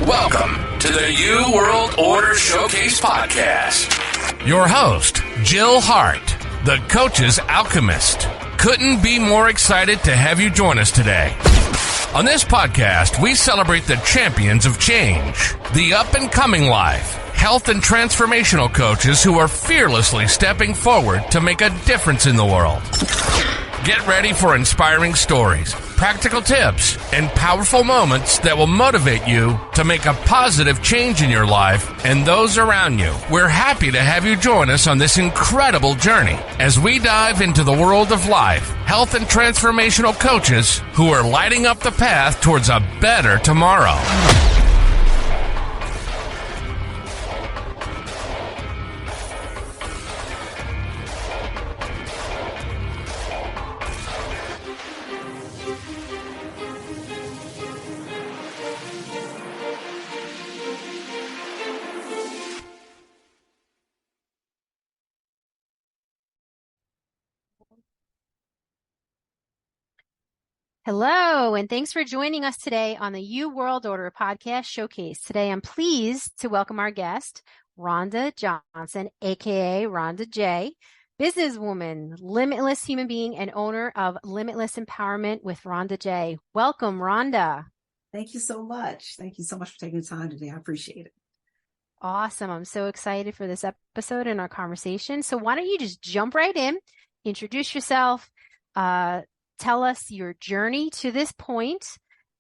Welcome to the New World Order Showcase Podcast. Your host, Jill Hart, the coach's Alchemist. Couldn't be more excited to have you join us today. On this podcast, we celebrate the champions of change, the up-and-coming life, health and transformational coaches who are fearlessly stepping forward to make a difference in the world. Get ready for inspiring stories, practical tips, and powerful moments that will motivate you to make a positive change in your life and those around you. We're happy to have you join us on this incredible journey as we dive into the world of life, health, and transformational coaches who are lighting up the path towards a better tomorrow. Hello, and thanks for joining us today on the New World Order Podcast Showcase. Today, I'm pleased to welcome our guest, Rhonda Johnson, aka Rhonda Jay, businesswoman, limitless human being, and owner of Limitless Empowerment with Rhonda Jay. Welcome, Rhonda. Thank you so much. Thank you so much for taking the time today. I appreciate it. Awesome. I'm so excited for this episode and our conversation. So why don't you just jump right in, introduce yourself, tell us your journey to this point,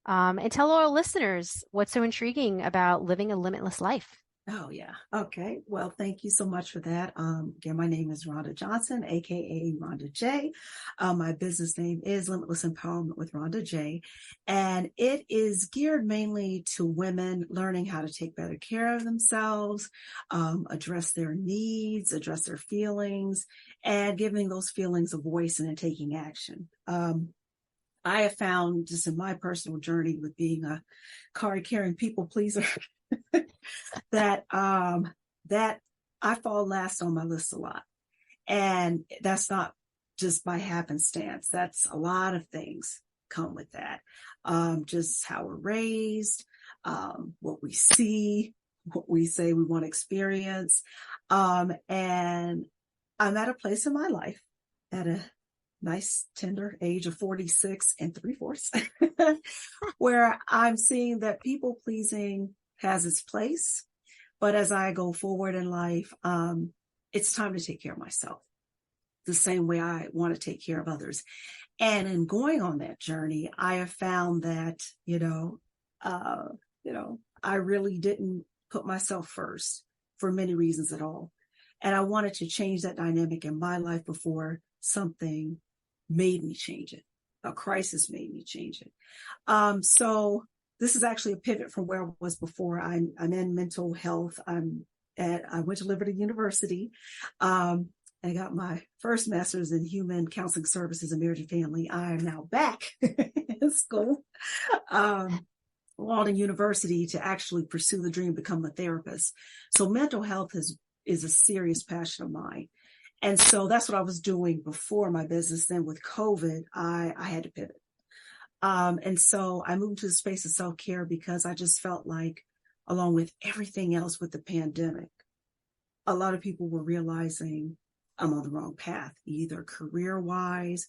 and tell our listeners what's so intriguing about living a limitless life. Oh, yeah. Okay. Well, thank you so much for that. Again, my name is Rhonda Johnson, aka Rhonda Jay. My business name is Limitless Empowerment with Rhonda Jay, and it is geared mainly to women learning how to take better care of themselves, address their needs, address their feelings, and giving those feelings a voice and then taking action. I have found just in my personal journey with being a card-carrying people pleaser that I fall last on my list a lot. And that's not just by happenstance. That's a lot of things come with that. Just how we're raised, what we see, what we say we want to experience. And I'm at a place in my life at a nice tender age of 46 and 3/4 where I'm seeing that people pleasing has its place. But as I go forward in life, it's time to take care of myself the same way I want to take care of others. And in going on that journey, I have found that, I really didn't put myself first for many reasons at all. And I wanted to change that dynamic in my life before something made me change it. A crisis made me change it. So this is actually a pivot from where I was before. I'm in mental health. I went to Liberty University. I got my first master's in human counseling services and marriage and family. I am now back in school, Walden University, to actually pursue the dream, become a therapist. So mental health is a serious passion of mine. And so that's what I was doing before my business. Then with COVID, I had to pivot. And so I moved to the space of self-care because I just felt like, along with everything else with the pandemic, a lot of people were realizing I'm on the wrong path, either career-wise,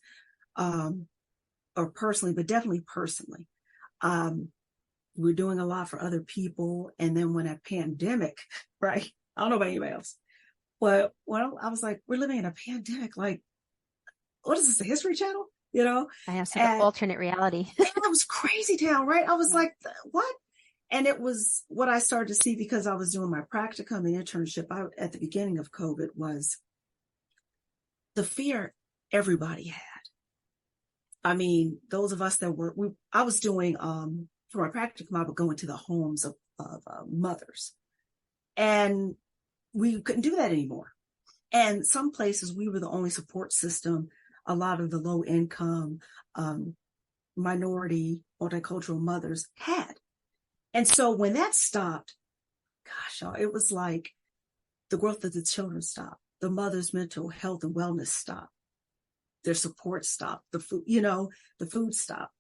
or personally, but definitely personally. We're doing a lot for other people. And then when a pandemic, right? I don't know about anybody else. But when I was like, we're living in a pandemic, like, what is this, the History Channel? I have some alternate reality. It was crazy town, right? I was like, what? And it was what I started to see because I was doing my practicum and internship at the beginning of COVID was the fear everybody had. I mean, those of us that I was doing, for my practicum, I would go into the homes of mothers, and we couldn't do that anymore. And some places we were the only support system a lot of the low income, minority, multicultural mothers had. And so when that stopped, gosh, y'all, it was like the growth of the children stopped. The mother's mental health and wellness stopped. Their support stopped. The food, the food stopped.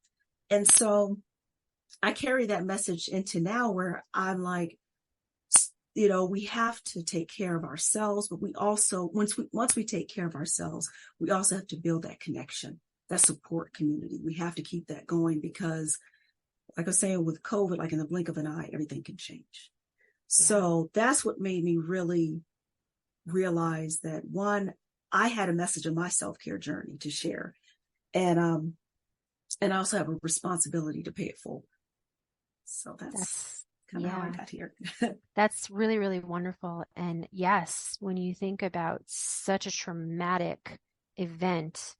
And so I carry that message into now where I'm like, we have to take care of ourselves, but we also, once we take care of ourselves, we also have to build that connection, that support community. We have to keep that going because, like I was saying, with COVID, like in the blink of an eye, everything can change. Yeah. So that's what made me really realize that, one, I had a message of my self-care journey to share. And I also have a responsibility to pay it forward. So that's kind of how I got here. That's really, really wonderful. And yes, when you think about such a traumatic event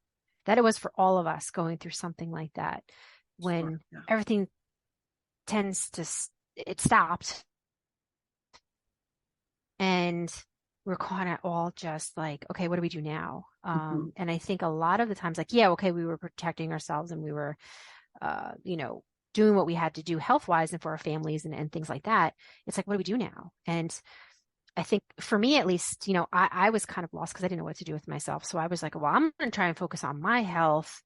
that it was for all of us going through something like that, when everything it stopped and we're kind of all just like, okay, what do we do now? And I think a lot of the times, like, yeah, okay, we were protecting ourselves and we were, doing what we had to do health-wise and for our families and things like that. It's like, what do we do now? And I think for me, at least, I was kind of lost because I didn't know what to do with myself. So I was like, well, I'm going to try and focus on my health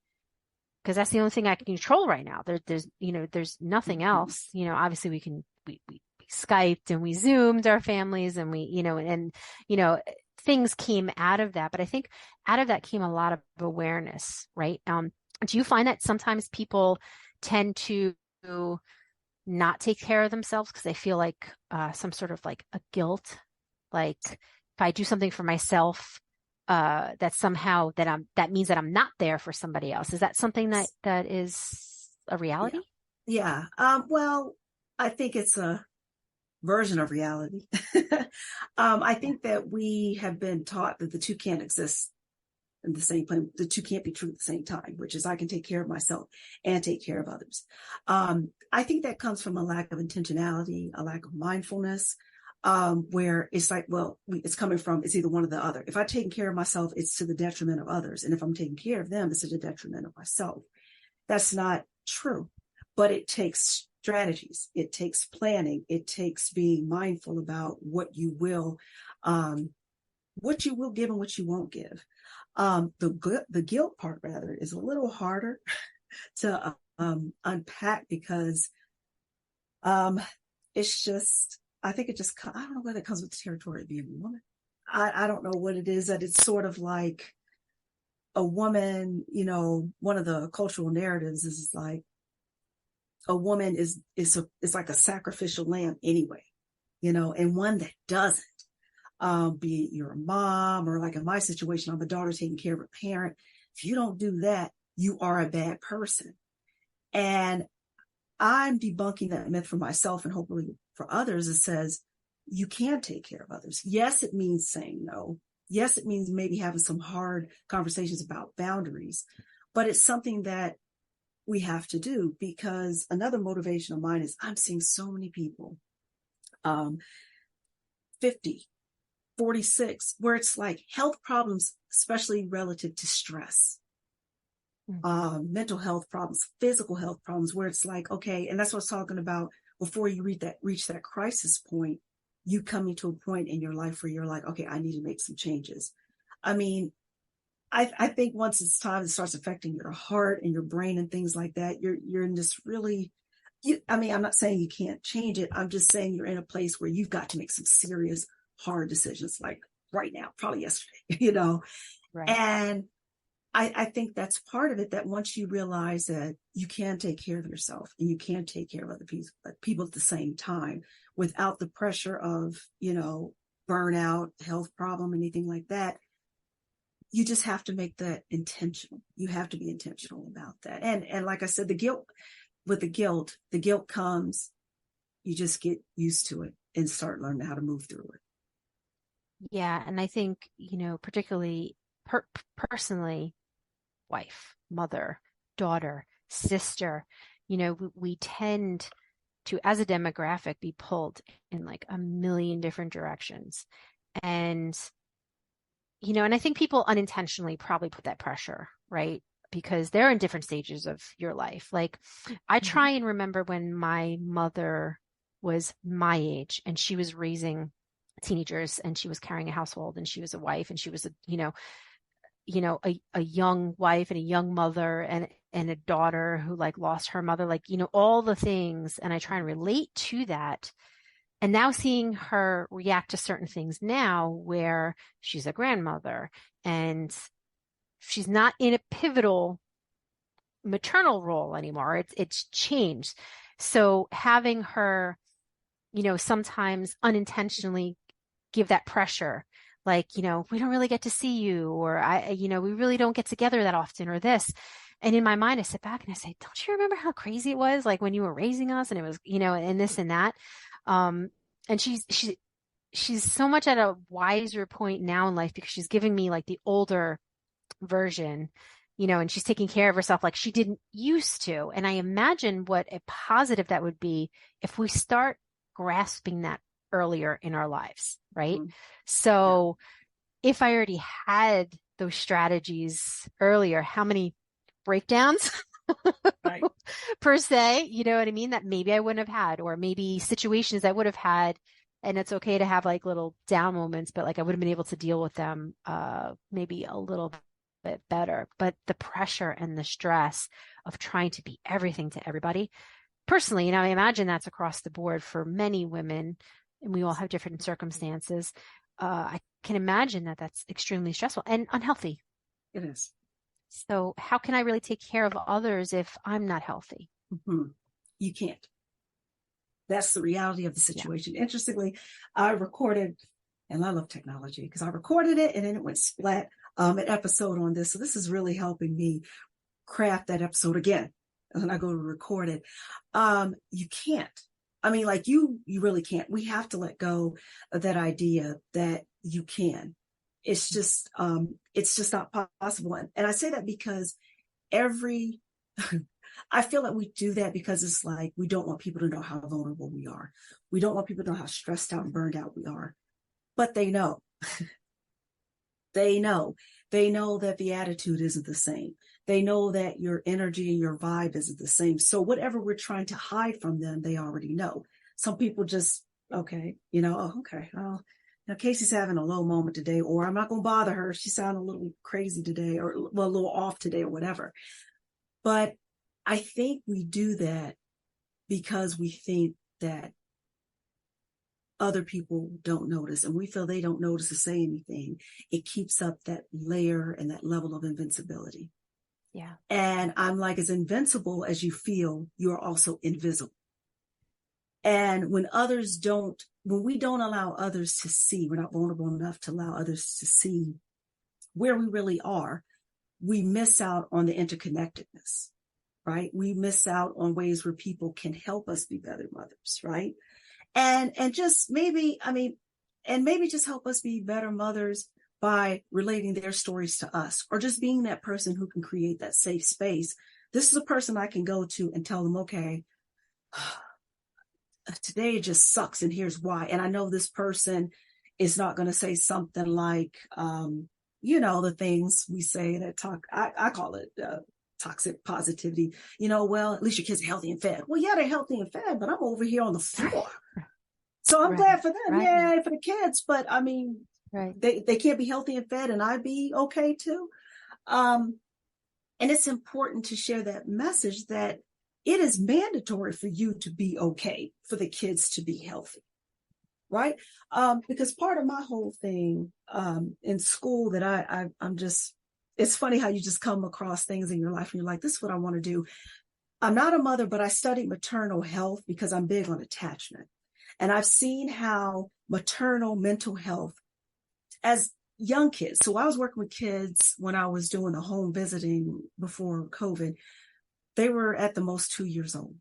because that's the only thing I can control right now. There's nothing else. Obviously we Skyped and we Zoomed our families and things came out of that. But I think out of that came a lot of awareness, right? Do you find that sometimes people tend to not take care of themselves because they feel like some sort of like a guilt, like if I do something for myself, that somehow that means that I'm not there for somebody else? Is that something that is a reality? Yeah. Well, I think it's a version of reality. I think that we have been taught that the two can't exist in the same place. The two can't be true at the same time, which is I can take care of myself and take care of others. I think that comes from a lack of intentionality, a lack of mindfulness, where it's like, well, it's coming from, it's either one or the other. If I'm taking care of myself, it's to the detriment of others. And if I'm taking care of them, it's to the detriment of myself. That's not true, but it takes strategies. It takes planning. It takes being mindful about what you will give and what you won't give. The guilt part rather is a little harder to unpack because it's just, I think it just, I don't know whether it comes with the territory of being a woman. I don't know what it is, that it's sort of like a woman, one of the cultural narratives is like a woman is like a sacrificial lamb anyway, and one that doesn't. Be it you're a mom or like in my situation, I'm a daughter taking care of a parent. If you don't do that, you are a bad person. And I'm debunking that myth for myself and hopefully for others. It says you can take care of others. Yes, it means saying no. Yes, it means maybe having some hard conversations about boundaries, but it's something that we have to do because another motivation of mine is I'm seeing so many people, 50, 46, where it's like health problems, especially relative to stress, mental health problems, physical health problems, where it's like, okay, and that's what I was talking about before you reach that crisis point, you coming to a point in your life where you're like, okay, I need to make some changes. I mean, I think once it's time, it starts affecting your heart and your brain and things like that. You're in this really, I'm not saying you can't change it. I'm just saying you're in a place where you've got to make some serious hard decisions, like right now, probably yesterday, Right. And I think that's part of it, that once you realize that you can take care of yourself and you can take care of other people at the same time without the pressure of, burnout, health problem, anything like that, you just have to make that intentional. You have to be intentional about that. And like I said, the guilt comes, you just get used to it and start learning how to move through it. Yeah. And I think, particularly personally, wife, mother, daughter, sister, we tend to, as a demographic, be pulled in like a million different directions. And, and I think people unintentionally probably put that pressure, right? Because they're in different stages of your life. Like I try and remember when my mother was my age and she was raising teenagers and she was carrying a household and she was a wife and she was a young wife and a young mother. And and a daughter who like lost her mother, like, all the things. And I try and relate to that. And now seeing her react to certain things now where she's a grandmother and she's not in a pivotal maternal role anymore. It's changed. So having her, sometimes unintentionally give that pressure, like, we don't really get to see you, or we really don't get together that often, or this. And in my mind, I sit back and I say, don't you remember how crazy it was? Like when you were raising us and it was, and this and that. And she's so much at a wiser point now in life because she's giving me like the older version, and she's taking care of herself like she didn't used to. And I imagine what a positive that would be if we start grasping that earlier in our lives, right? Mm-hmm. So if I already had those strategies earlier, how many breakdowns right. per se, you know what I mean, that maybe I wouldn't have had, or maybe situations I would have had. And it's okay to have like little down moments, but like I would have been able to deal with them maybe a little bit better. But the pressure and the stress of trying to be everything to everybody, personally, I imagine that's across the board for many women, and we all have different circumstances. I can imagine that that's extremely stressful and unhealthy. It is. So how can I really take care of others if I'm not healthy? Mm-hmm. You can't. That's the reality of the situation. Yeah. Interestingly, I recorded, and I love technology because I recorded it and then it went splat, an episode on this. So this is really helping me craft that episode again. And I go to record it. You can't. I mean, like you really can't. We have to let go of that idea that you can. It's just not possible. And I say that because I feel like we do that because it's like, we don't want people to know how vulnerable we are. We don't want people to know how stressed out and burned out we are, but they know. They know that the attitude isn't the same. They know that your energy and your vibe isn't the same. So whatever we're trying to hide from them, they already know. Some people just, okay, okay. Well, Casey's having a low moment today, or I'm not going to bother her. She sounded a little crazy today, or a little off today, or whatever. But I think we do that because we think that other people don't notice, and we feel they don't notice to say anything. It keeps up that layer and that level of invincibility. Yeah. And I'm like, as invincible as you feel, you're also invisible. And when we don't allow others to see, we're not vulnerable enough to allow others to see where we really are, we miss out on the interconnectedness, right? We miss out on ways where people can help us be better mothers, right? And just maybe just help us be better mothers by relating their stories to us, or just being that person who can create that safe space. This is a person I can go to and tell them, okay, today it just sucks, and here's why. And I know this person is not going to say something like, the things we say that talk, I call it toxic positivity. Well, at least your kids are healthy and fed. Well, yeah, they're healthy and fed, but I'm over here on the floor. So I'm glad for them. Right. Yay for the kids. But I mean, right. They can't be healthy and fed, and I'd be okay too. And it's important to share that message that it is mandatory for you to be okay, for the kids to be healthy, right? Because part of my whole thing in school that I'm just, it's funny how you just come across things in your life and you're like, this is what I want to do. I'm not a mother, but I studied maternal health because I'm big on attachment. And I've seen how maternal mental health as young kids. So I was working with kids when I was doing the home visiting before COVID. They were at the most 2 years old.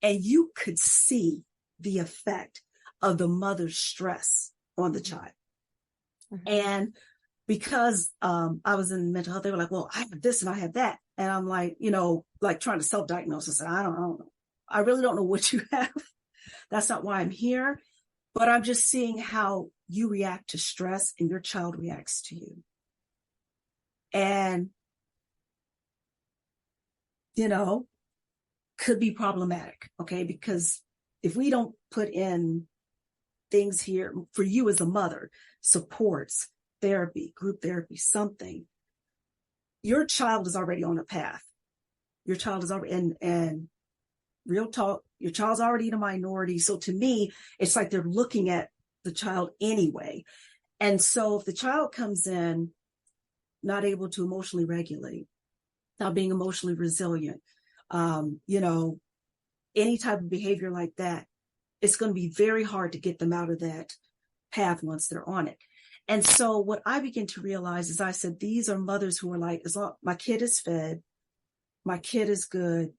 And you could see the effect of the mother's stress on the child. Mm-hmm. And because I was in mental health, they were like, well, I have this and I have that. And I'm like, like trying to self-diagnose. I said, I don't know. I really don't know what you have. That's not why I'm here. But I'm just seeing how you react to stress and your child reacts to you. And, could be problematic, okay? Because if we don't put in things here for you as a mother, supports, therapy, group therapy, something, your child is already on a path. your child is already, and real talk, your child's already in a minority. So to me, it's like they're looking at the child anyway. And so if the child comes in not able to emotionally regulate, not being emotionally resilient, any type of behavior like that, it's going to be very hard to get them out of that path once they're on it. And so what I begin to realize is, I said, these are mothers who are like, as long my kid is fed, my kid is good,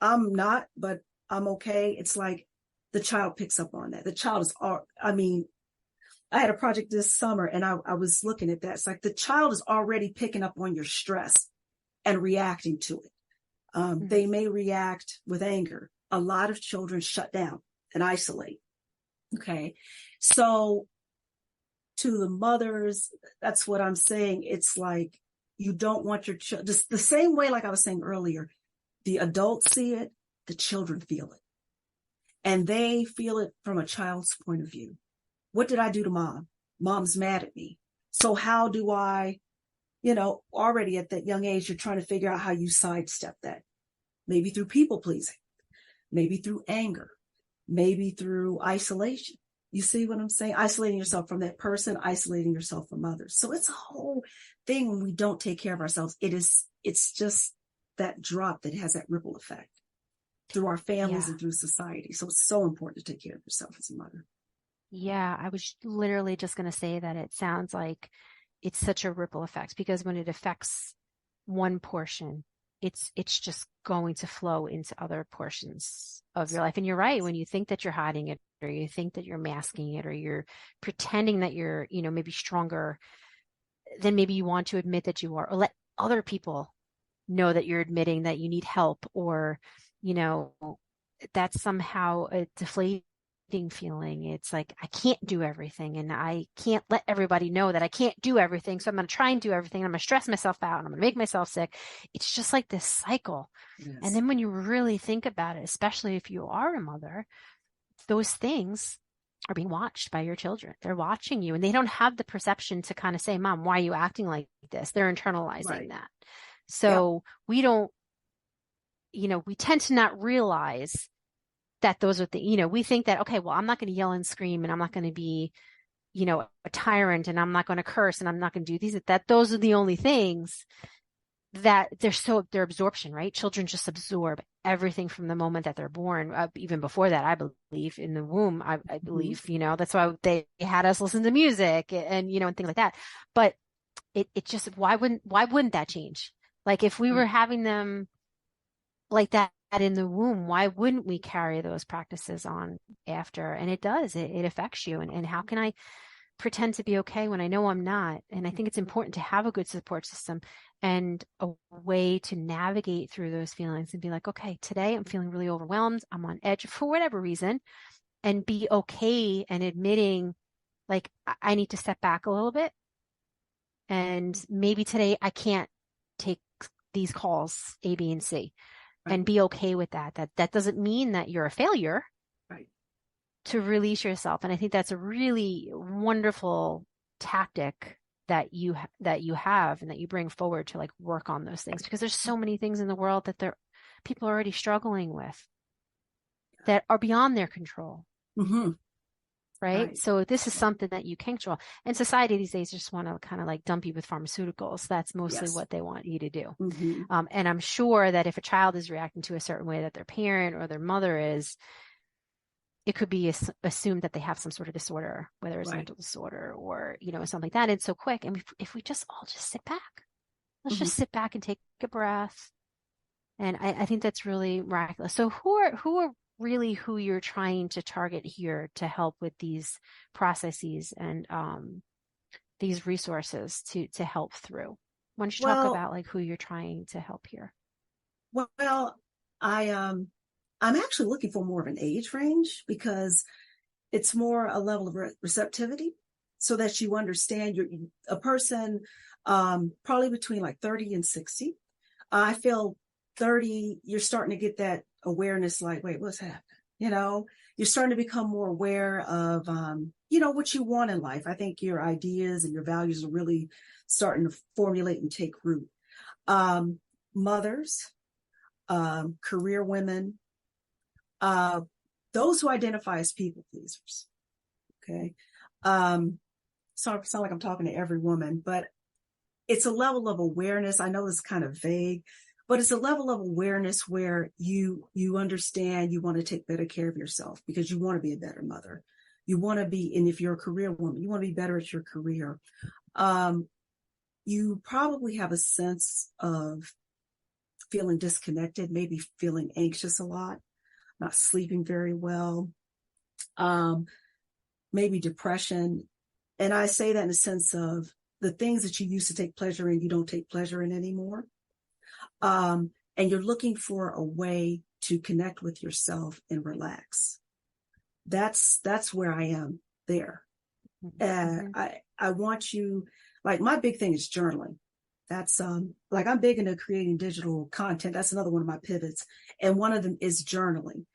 I'm not, but I'm okay. It's like the child picks up on that. The child is, I had a project this summer and I was looking at that. It's like the child is already picking up on your stress and reacting to it. They may react with anger. A lot of children shut down and isolate. Okay. So to the mothers, that's what I'm saying. It's like, you don't want your children, just the same way, like I was saying earlier, the adults see it, the children feel it. And they feel it from a child's point of view. What did I do to mom? Mom's mad at me. So how do I, already at that young age, you're trying to figure out how you sidestep that. Maybe through people pleasing, maybe through anger, maybe through isolation. You see what I'm saying? Isolating yourself from that person, isolating yourself from others. So it's a whole thing when we don't take care of ourselves. It's just that drop that has that ripple effect through our families and through society. So it's so important to take care of yourself as a mother. Yeah, I was literally just going to say that it sounds like it's such a ripple effect, because when it affects one portion, it's just going to flow into other portions of your life. And you're right. When you think that you're hiding it, or you think that you're masking it, or you're pretending that you're, maybe stronger than maybe you want to admit that you are, or let other people know that you're admitting that you need help, or, that's somehow a deflating feeling. It's like, I can't do everything, and I can't let everybody know that I can't do everything. So I'm going to try and do everything. I'm going to stress myself out, and I'm going to make myself sick. It's just like this cycle. Yes. And then when you really think about it, especially if you are a mother, those things are being watched by your children. They're watching you, and they don't have the perception to kind of say, Mom, why are you acting like this? They're internalizing that. So we don't, we tend to not realize that those are we think that, okay, well, I'm not going to yell and scream, and I'm not going to be, a tyrant, and I'm not going to curse, and I'm not going to do these, that those are the only things that their absorption, right? Children just absorb everything from the moment that they're born. Even before that, I believe, in the womb, I believe, that's why they had us listen to music and, and things like that. But it just, why wouldn't that change? Like, if we were having them like that in the womb, why wouldn't we carry those practices on after? And it does, it affects you. And how can I pretend to be okay when I know I'm not? And I think it's important to have a good support system and a way to navigate through those feelings and be like, okay, today I'm feeling really overwhelmed. I'm on edge for whatever reason, and be okay and admitting, like, I need to step back a little bit. And maybe today I can't take these calls A, B, and C. And be okay with that. That doesn't mean that you're a failure. Right. To release yourself. And I think that's a really wonderful tactic that you have and that you bring forward to, like, work on those things, because there's so many things in the world that people are already struggling with that are beyond their control. Mm-hmm. Right? So this is something that you can control. And society these days just want to kind of like dump you with pharmaceuticals. That's mostly what they want you to do. Mm-hmm. And I'm sure that if a child is reacting to a certain way that their parent or their mother is, it could be assumed that they have some sort of disorder, whether it's mental disorder or, something like that. It's so quick. And if we just all just sit back, let's just sit back and take a breath. And I think that's really miraculous. So who are really who you're trying to target here to help with these processes and these resources to help through? Why don't you talk about, like, who you're trying to help here? Well, I'm actually looking for more of an age range, because it's more a level of receptivity, so that you understand a person probably between like 30 and 60. I feel 30, you're starting to get that awareness, like, wait, what's happening? You're starting to become more aware of, what you want in life. I think your ideas and your values are really starting to formulate and take root. Mothers, career women, those who identify as people pleasers. Okay. So I sound like I'm talking to every woman, but it's a level of awareness. I know it's kind of vague, but it's a level of awareness where you understand you want to take better care of yourself because you want to be a better mother. You want to be, and if you're a career woman, you want to be better at your career. You probably have a sense of feeling disconnected, maybe feeling anxious a lot, not sleeping very well, maybe depression. And I say that in the sense of the things that you used to take pleasure in, you don't take pleasure in anymore. And you're looking for a way to connect with yourself and relax. That's where I am there. And I want you, like, my big thing is journaling. That's like, I'm big into creating digital content. That's another one of my pivots. And one of them is journaling,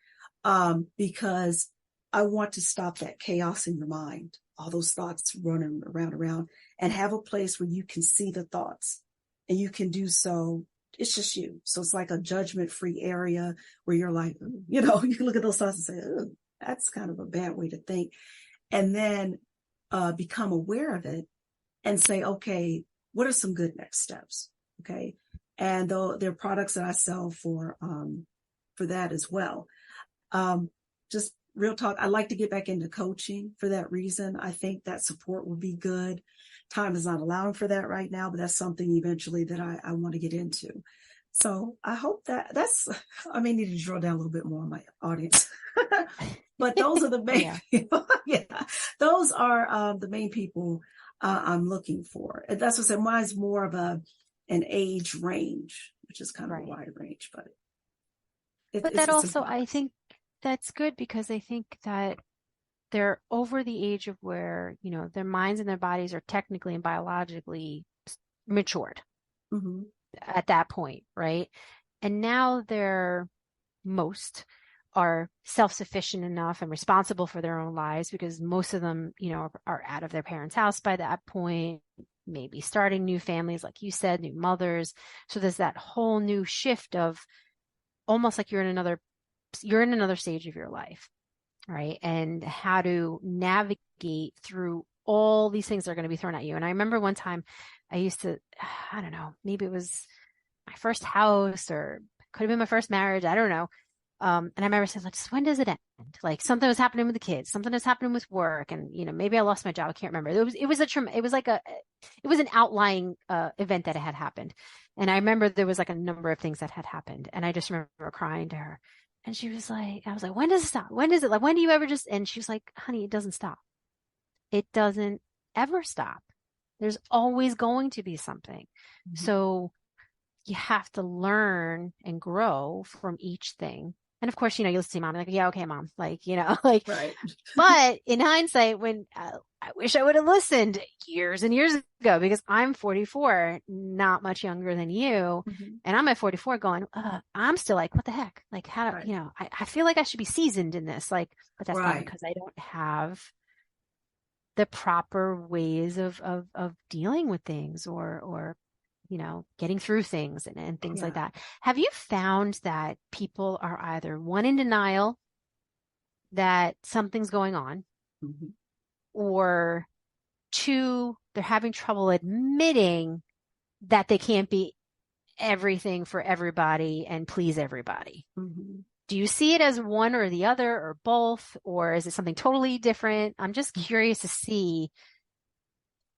because I want to stop that chaos in your mind, all those thoughts running around, and have a place where you can see the thoughts and you can do so. It's just you. So it's like a judgment-free area where you're like, you can look at those thoughts and say, oh, that's kind of a bad way to think. And then become aware of it and say, okay, what are some good next steps? Okay. And though there are products that I sell for that as well. Just real talk. I like to get back into coaching for that reason. I think that support will be good. Time is not allowing for that right now, but that's something eventually that I want to get into. So I hope I may need to drill down a little bit more on my audience, but those are the main people. Yeah. Those are the main people I'm looking for. And that's what I said. Mine's more of an age range, which is kind of a wide range, but that also, I think that's good because I think that they're over the age of where, their minds and their bodies are technically and biologically matured at that point, right? And now most are self-sufficient enough and responsible for their own lives because most of them, are out of their parents' house by that point, maybe starting new families, like you said, new mothers. So there's that whole new shift of almost like you're in another stage of your life, right? And how to navigate through all these things that are going to be thrown at you. And I remember one time I used to, I don't know, maybe it was my first house or could have been my first marriage. I don't know. And I remember saying, like, when does it end? Like something was happening with the kids, something was happening with work. And, maybe I lost my job. I can't remember. It was an outlying event that had happened. And I remember there was like a number of things that had happened. And I just remember crying to her. And she was like, I was like, when does it stop? When is it? Like, when do you ever and she was like, honey, it doesn't stop. It doesn't ever stop. There's always going to be something. Mm-hmm. So you have to learn and grow from each thing. And of course, you listen to mom, like, yeah, okay, mom, like, right. But in hindsight, when I wish I would have listened years and years ago, because I'm 44, not much younger than you. Mm-hmm. And I'm at 44 going, I'm still like, what the heck? Like, how, right. I feel like I should be seasoned in this, like, but that's not because I don't have the proper ways of dealing with things or getting through things and things like that. Have you found that people are either one, in denial that something's going on, or two, they're having trouble admitting that they can't be everything for everybody and please everybody? Do you see it as one or the other or both, or is it something totally different? I'm just curious to see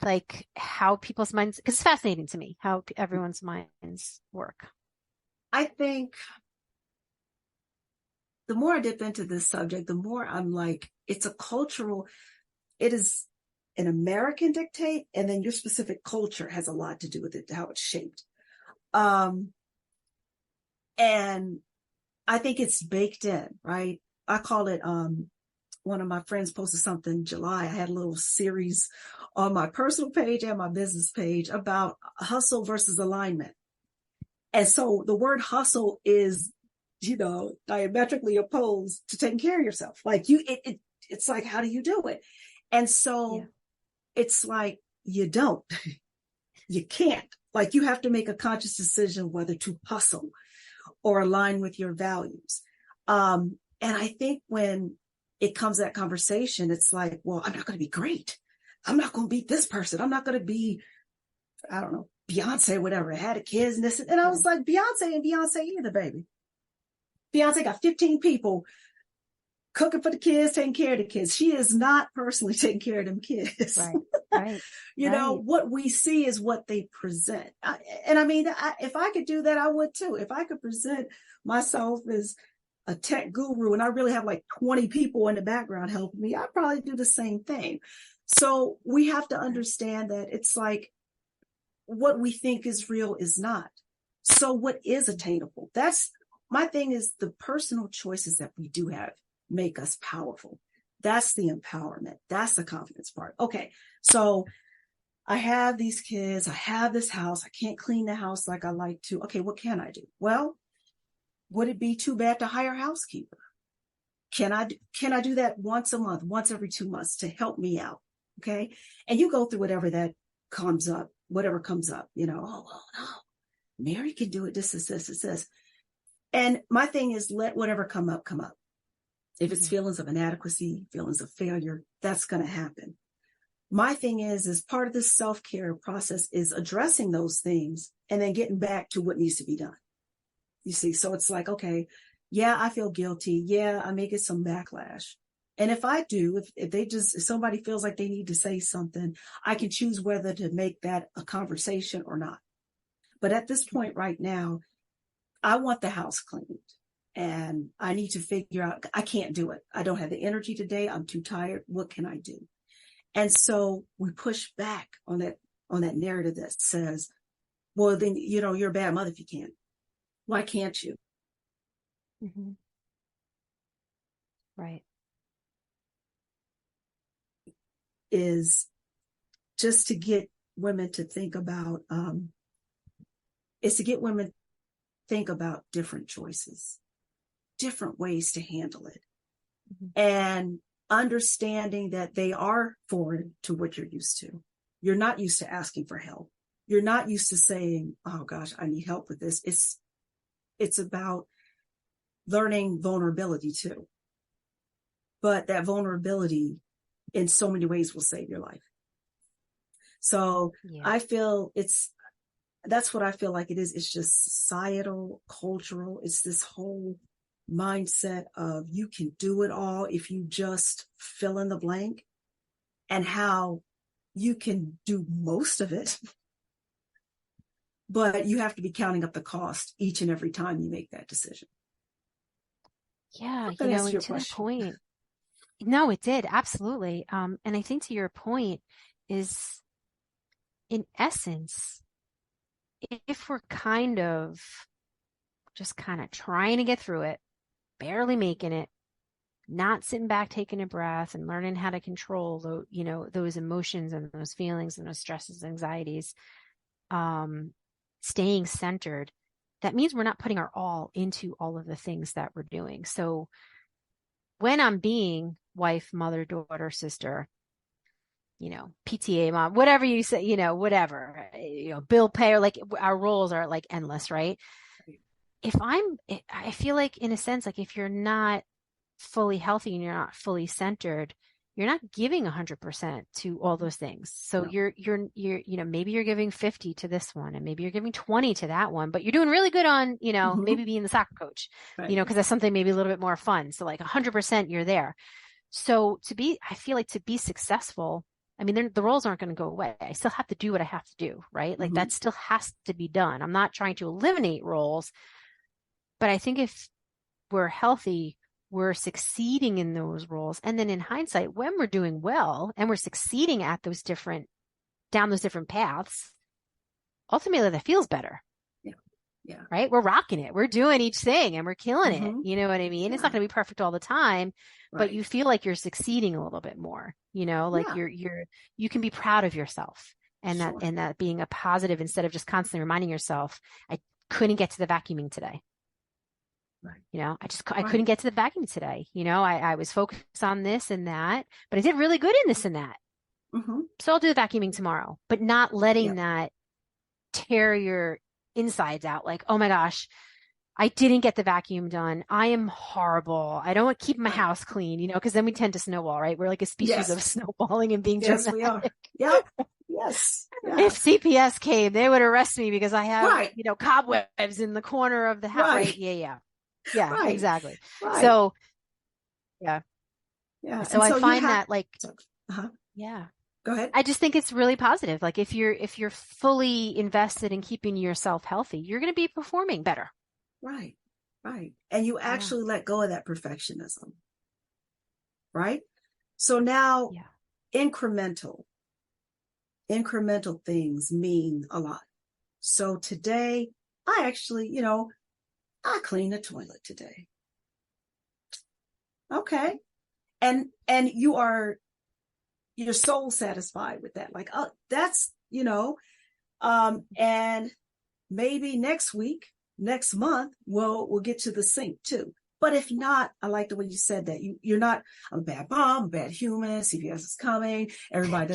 like how people's minds, because it's fascinating to me how everyone's minds work. I think the more I dip into this subject, the more I'm like, it is an American dictate, and then your specific culture has a lot to do with it, how it's shaped. And I think it's baked in, right? I call it, one of my friends posted something in July. I had a little series on my personal page and my business page about hustle versus alignment. And so the word hustle is, diametrically opposed to taking care of yourself. Like it's like, how do you do it? And so it's like, you can't, like, you have to make a conscious decision whether to hustle or align with your values. And I think when it comes to that conversation, it's like, well, I'm not going to be great. I'm not going to be this person. I'm not going to be, I don't know, Beyonce, whatever. I had a kids and this. And I was like, Beyonce ain't Beyonce either, baby. Beyonce got 15 people cooking for the kids, taking care of the kids. She is not personally taking care of them kids. Right. You know, what we see is what they present. If I could do that, I would too. If I could present myself as a tech guru and I really have like 20 people in the background helping me, I'd probably do the same thing. So we have to understand that it's like what we think is real is not. So what is attainable? That's my thing, is the personal choices that we do have make us powerful. That's the empowerment. That's the confidence part. Okay. So I have these kids. I have this house. I can't clean the house like I like to. Okay. What can I do? Well, would it be too bad to hire a housekeeper? Can I do that once a month, once every 2 months to help me out? Okay. And you go through whatever that comes up, you know, oh, well, no, Mary can do it. This. And my thing is, let whatever come up. If it's feelings of inadequacy, feelings of failure, that's going to happen. My thing is part of this self-care process is addressing those things and then getting back to what needs to be done. You see, so it's like, okay, yeah, I feel guilty. Yeah, I may get some backlash. And if I do, if somebody feels like they need to say something, I can choose whether to make that a conversation or not. But at this point right now, I want the house cleaned. And I need to figure out, I can't do it. I don't have the energy today. I'm too tired. What can I do? And so we push back on that narrative that says, well, then, you know, you're a bad mother if you can't. Why can't you? Mm-hmm. Right. Is just to get women to think about, think about different choices, different ways to handle it, and understanding that they are foreign to what you're used to. You're not used to asking for help. You're not used to saying, oh gosh, I need help with this. It's about learning vulnerability too. But that vulnerability in so many ways will save your life. So I feel that's what I feel like it is. It's just societal, cultural. It's this whole mindset of you can do it all if you just fill in the blank, and how you can do most of it, but you have to be counting up the cost each and every time you make that decision. Yeah, you know, and to that point, no, it did. Absolutely. And I think to your point is, in essence, if we're kind of trying to get through it, barely making it, not sitting back, taking a breath and learning how to control those emotions and those feelings and those stresses, anxieties, staying centered, that means we're not putting our all into all of the things that we're doing. So when I'm being wife, mother, daughter, sister, PTA mom, whatever you say, whatever, bill payer, like our roles are like endless, right? I feel like, in a sense, like if you're not fully healthy and you're not fully centered, you're not giving 100% to all those things. So you're maybe you're giving 50 to this one, and maybe you're giving 20 to that one, but you're doing really good on, maybe being the soccer coach, right, because that's something maybe a little bit more fun. So like 100% you're there. So I feel like to be successful, I mean, the roles aren't going to go away. I still have to do what I have to do, right? Like that still has to be done. I'm not trying to eliminate roles, but I think if we're healthy, we're succeeding in those roles. And then in hindsight, when we're doing well and we're succeeding at down those different paths, ultimately that feels better. Yeah. Right. We're rocking it. We're doing each thing and we're killing it. You know what I mean? Yeah. It's not going to be perfect all the time, but you feel like you're succeeding a little bit more, like you can be proud of yourself, and that being a positive, instead of just constantly reminding yourself, I couldn't get to the vacuuming today. Right. I couldn't get to the vacuum today. I was focused on this and that, but I did really good in this and that. So I'll do the vacuuming tomorrow, but not letting that tear your insides out. Like, oh my gosh, I didn't get the vacuum done. I am horrible. I don't keep my house clean, because then we tend to snowball, right? We're like a species of snowballing and being Yes, dramatic. we are. Yep. Yes. If CPS came, they would arrest me because I have, Right. cobwebs in the corner of the house. Right. Yeah. Right. Exactly. Right. So, yeah. Yeah. So I find that like, yeah. Go ahead. I just think it's really positive. Like if you're fully invested in keeping yourself healthy, you're going to be performing better. Right. Right. And you actually let go of that perfectionism. Right. So now incremental things mean a lot. So today I actually, I cleaned the toilet today. Okay. And your soul satisfied with that. Like, oh, that's, and maybe next month, we'll get to the sink too. But if not, I like the way you said that. You're not a bad mom, a bad human, CPS is coming, everybody,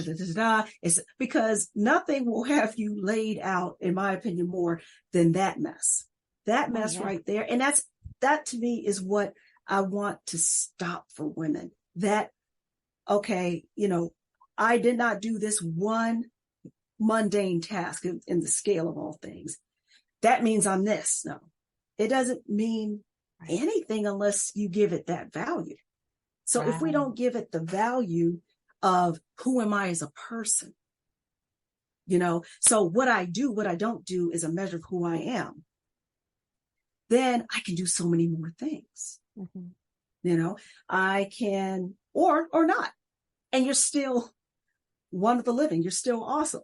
It's because nothing will have you laid out, in my opinion, more than that mess. That mess right there. And that to me is what I want to stop for women. That, okay, I did not do this one mundane task in the scale of all things. That means I'm this. No, it doesn't mean anything unless you give it that value. So if we don't give it the value of who am I as a person, so what I do, what I don't do is a measure of who I am, then I can do so many more things. I can, or not. And you're still one of the living. You're still awesome,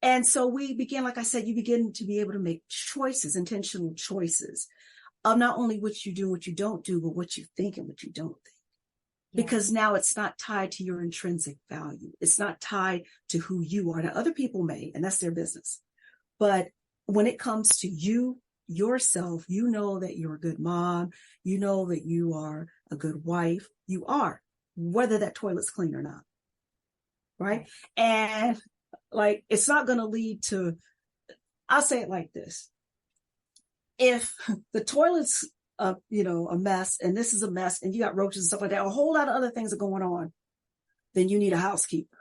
And so we begin, like I said, you begin to be able to make choices, intentional choices of not only what you do, what you don't do, but what you think and what you don't think. Because now it's not tied to your intrinsic value. It's not tied to who you are. Now, other people may, and that's their business. But when it comes to you, yourself, you know that you're a good mom. You know that you are a good wife. You are, whether that toilet's clean or not. Right. And like, it's not going to lead to, I'll say it like this. If the toilet's, a mess, and this is a mess, and you got roaches and stuff like that, a whole lot of other things are going on, then you need a housekeeper.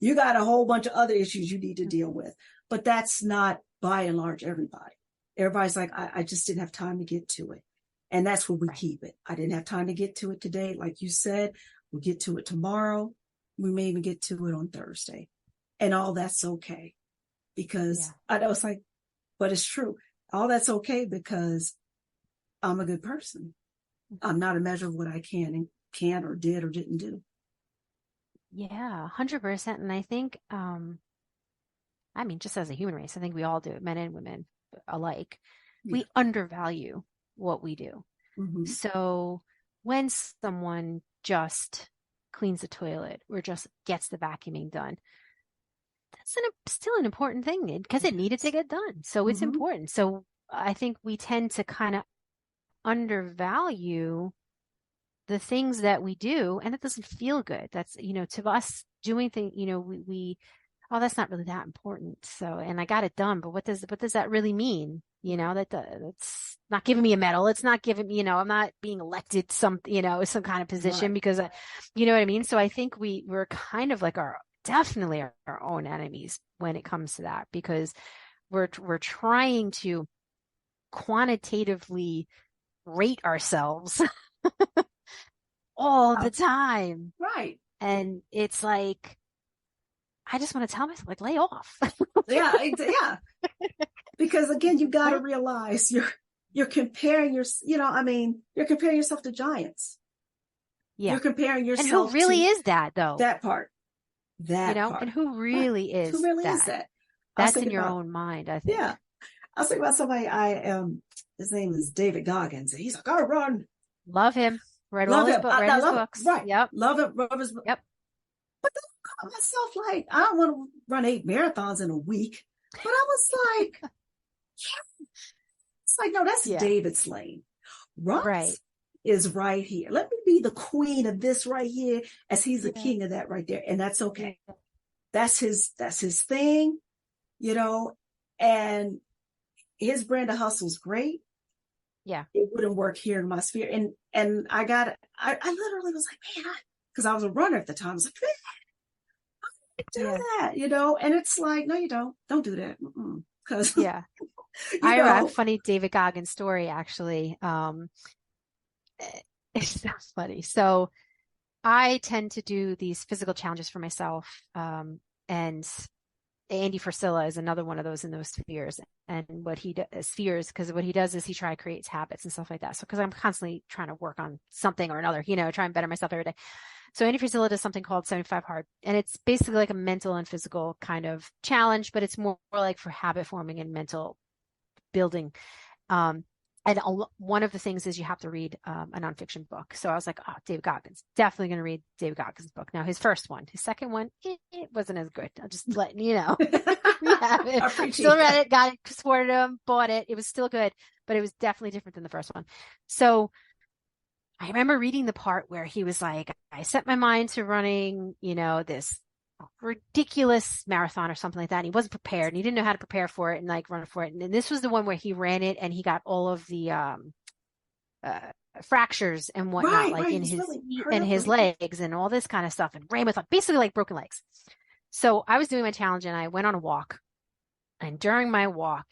You got a whole bunch of other issues you need to deal with. But that's not, by and large, everybody. Everybody's like, I just didn't have time to get to it. And that's where we keep it. I didn't have time to get to it today. Like you said, we'll get to it tomorrow. We may even get to it on Thursday. And all that's okay. Because I know it's like, but it's true. All that's okay because I'm a good person. I'm not a measure of what I can or did or didn't do. Yeah, 100%. And I think, just as a human race, I think we all do it, men and women alike. We undervalue what we do. So when someone just cleans the toilet or just gets the vacuuming done, that's still an important thing because it needed to get done. So it's important. So I think we tend to kind of undervalue the things that we do, and that doesn't feel good. That's, to us doing things, we oh, that's not really that important. So, and I got it done, but what does that really mean? That's not giving me a medal. It's not giving me, I'm not being elected some kind of position because, you know what I mean? So I think we're kind of like definitely our own enemies when it comes to that, because we're trying to quantitatively rate ourselves all the time. Right. And it's like, I just want to tell myself, like, lay off. Yeah. Because again, you got to realize you're comparing you're comparing yourself to giants. Yeah. You're comparing yourself and who really is that though? That part. Part. And who really is who really that? Is that? That's in your own mind, I think. Yeah. I was thinking about somebody his name is David Goggins. And he's like, I run. Love him. Read all his books. Right. Yep. Love him. Love his books. Yep. But then I caught myself like, I don't want to run 8 marathons in a week. But I was like, it's like, no, that's David's lane. Right. Is right here. Let me be the queen of this right here, as he's the king of that right there. And that's okay. That's his thing, and his brand of hustle's great. Yeah. It wouldn't work here in my sphere. And I literally was like, man, because I was a runner at the time. I was like, man, I do that, you know? And it's like, no, you don't. Don't do that. Because, yeah. I have a funny David Goggins story, actually. It's so funny. So I tend to do these physical challenges for myself. And Andy Frisella is another one of those in those spheres. And what he does, spheres, because what he does is he creates habits and stuff like that. So, because I'm constantly trying to work on something or another, you know, try and better myself every day. So Andy Frisella does something called 75 Hard. And it's basically like a mental and physical kind of challenge, but it's more like for habit forming and mental building. And one of the things is you have to read a nonfiction book. So I was like, oh, David Goggins, definitely going to read David Goggins' book. Now, his first one, his second one, it wasn't as good. I'll just letting you know. Still read it, got it, supported him, bought it. It was still good, but it was definitely different than the first one. So I remember reading the part where he was like, I set my mind to running, you know, this ridiculous marathon or something like that. And he wasn't prepared and he didn't know how to prepare for it and like run for it. And this was the one where he ran it and he got all of the fractures and whatnot, in his feet and his legs and all this kind of stuff, and ran with basically like broken legs. So I was doing my challenge and I went on a walk, and during my walk,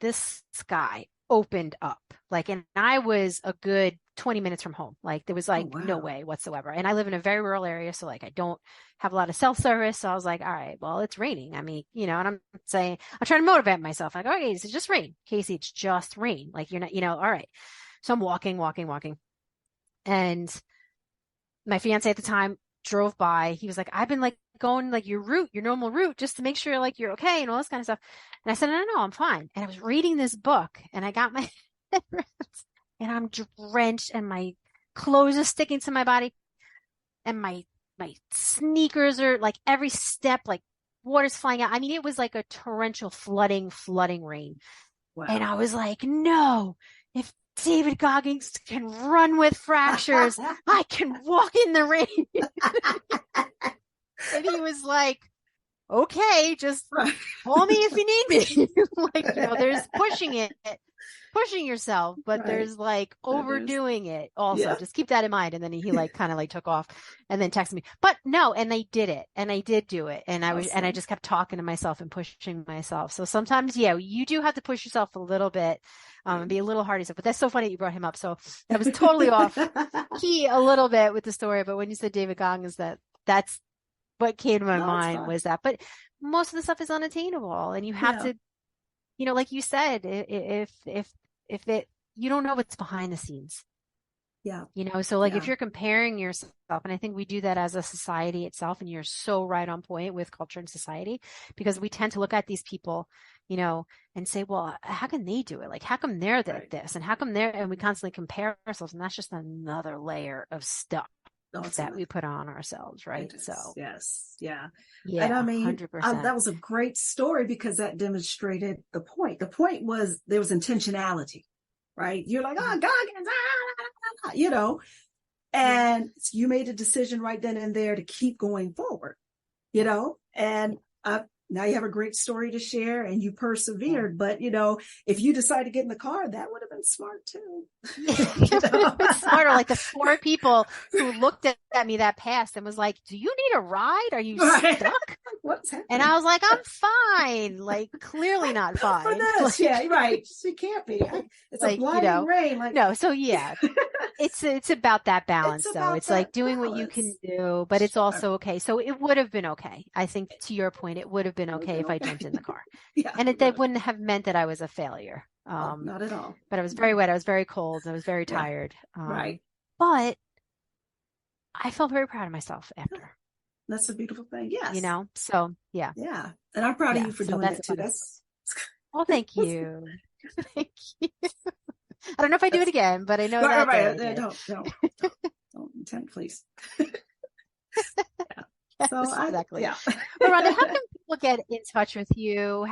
this sky opened up, and I was a good 20 minutes from home. There was no way whatsoever. And I live in a very rural area. So I don't have a lot of cell service. So I was like, all right, well, it's raining. I mean, you know, and I'm trying to motivate myself. Like, okay, it's just rain. Casey, it's just rain. You're not, you know, all right. So I'm walking. And my fiance at the time drove by. He was like, I've been going your normal route, just to make sure you're okay and all this kind of stuff. And I said, no, I'm fine. And I was reading this book and I got my and I'm drenched and my clothes are sticking to my body and my sneakers are every step, water's flying out. I mean, it was like a torrential flooding rain. Wow. And I was like, no, if David Goggins can run with fractures, I can walk in the rain. And he was like, okay, just call me if you need me. There's pushing yourself, but there's overdoing it also. Yeah. Just keep that in mind. And then he kind of took off and then texted me, but no. And they did it. And I did do it. And I just kept talking to myself and pushing myself. So sometimes, you do have to push yourself a little bit, and be a little hard on yourself. But that's so funny that you brought him up. So that was totally off key a little bit with the story. But when you said David Goggins, that's what came to my mind was that. But most of the stuff is unattainable, and you have to, like you said, if you don't know what's behind the scenes. Yeah. So if you're comparing yourself, and I think we do that as a society itself, and you're so right on point with culture and society, because we tend to look at these people, and say, well, how can they do it? How come they're this? And how come and we constantly compare ourselves, and that's just another layer of stuff that we put on ourselves, right? So yes, yeah. And I mean, 100%. That was a great story because that demonstrated the point. The point was there was intentionality, right? You're like, oh, Goggins, and you made a decision right then and there to keep going forward, and now you have a great story to share and you persevered. But, if you decide to get in the car, that would have been smart too. Smarter. The 4 people who looked at me that passed and was like, do you need a ride? Are you stuck? What's happening? And I was like, I'm fine. Clearly not fine. For this. Yeah, right. She can't be. It's a blinding rain. No. So yeah, it's about that balance though. It's doing balance. What you can do, but it's also okay. So it would have been okay. I think to your point, it would have been okay if I jumped in the car. And that wouldn't have meant that I was a failure. Not at all. But I was very wet. I was very cold. I was very tired. Right. But I felt very proud of myself after. That's a beautiful thing. Yes. So yeah. Yeah. And I'm proud of you for doing that too. Well, thank you. Thank you. I don't know if I do it again, but I know that. Right. Don't intend, please. Yes, so exactly. Yeah. But Rhonda, how can people get in touch with you?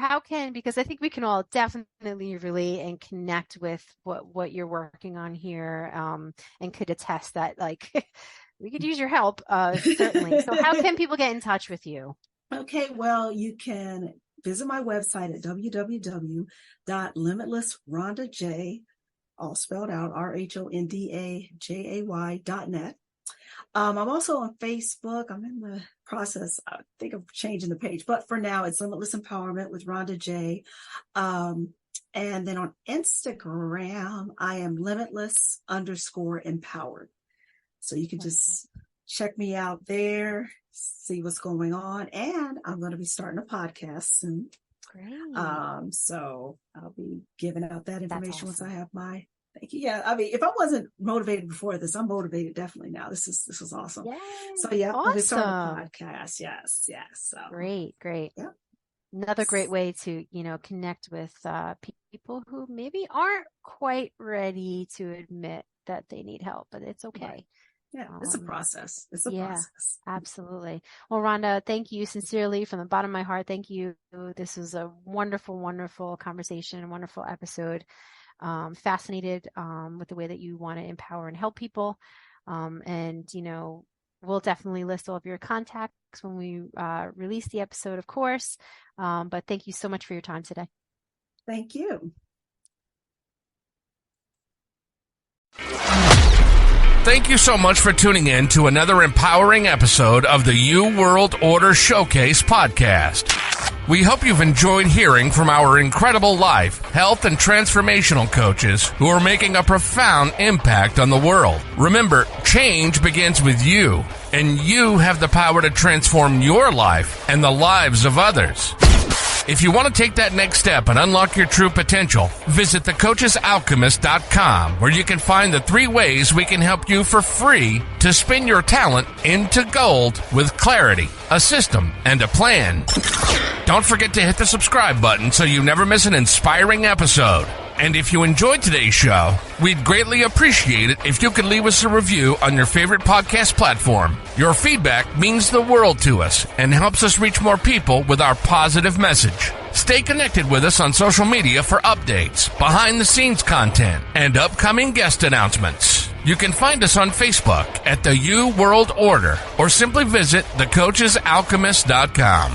Because I think we can all definitely relate and connect with what you're working on here, and could attest that we could use your help, certainly. So how can people get in touch with you? Okay, well, you can visit my website at www.limitlessrhondajay, all spelled out, RHONDAJAY.net. I'm also on Facebook. I'm in the process, I think, of changing the page, but for now it's Limitless Empowerment with Rhonda Jay. And then on Instagram, I am limitless_empowered. So you can just check me out there, see what's going on. And I'm going to be starting a podcast soon. Great. So I'll be giving out that information once awesome. I have my. Thank you. Yeah, I mean, if I wasn't motivated before this, I'm motivated definitely now. This is awesome. Yay. So yeah, Awesome. I'll be starting a podcast. Yes. So Great. Yeah. Another great way to, connect with people who maybe aren't quite ready to admit that they need help, but it's okay. Right. Yeah, it's a process. It's a process. Absolutely. Well, Rhonda, thank you sincerely from the bottom of my heart. Thank you. This was a wonderful, wonderful conversation, a wonderful episode. Fascinated with the way that you want to empower and help people. And, we'll definitely list all of your contacts when we release the episode, of course. But thank you so much for your time today. Thank you. Thank you so much for tuning in to another empowering episode of the You World Order Showcase podcast. We hope you've enjoyed hearing from our incredible life, health, and transformational coaches who are making a profound impact on the world. Remember, change begins with you, and you have the power to transform your life and the lives of others. If you want to take that next step and unlock your true potential, visit thecoachesalchemist.com, where you can find the 3 ways we can help you for free to spin your talent into gold with clarity, a system, and a plan. Don't forget to hit the subscribe button so you never miss an inspiring episode. And if you enjoyed today's show, we'd greatly appreciate it if you could leave us a review on your favorite podcast platform. Your feedback means the world to us and helps us reach more people with our positive message. Stay connected with us on social media for updates, behind-the-scenes content, and upcoming guest announcements. You can find us on Facebook at the You World Order, or simply visit thecoachesalchemist.com.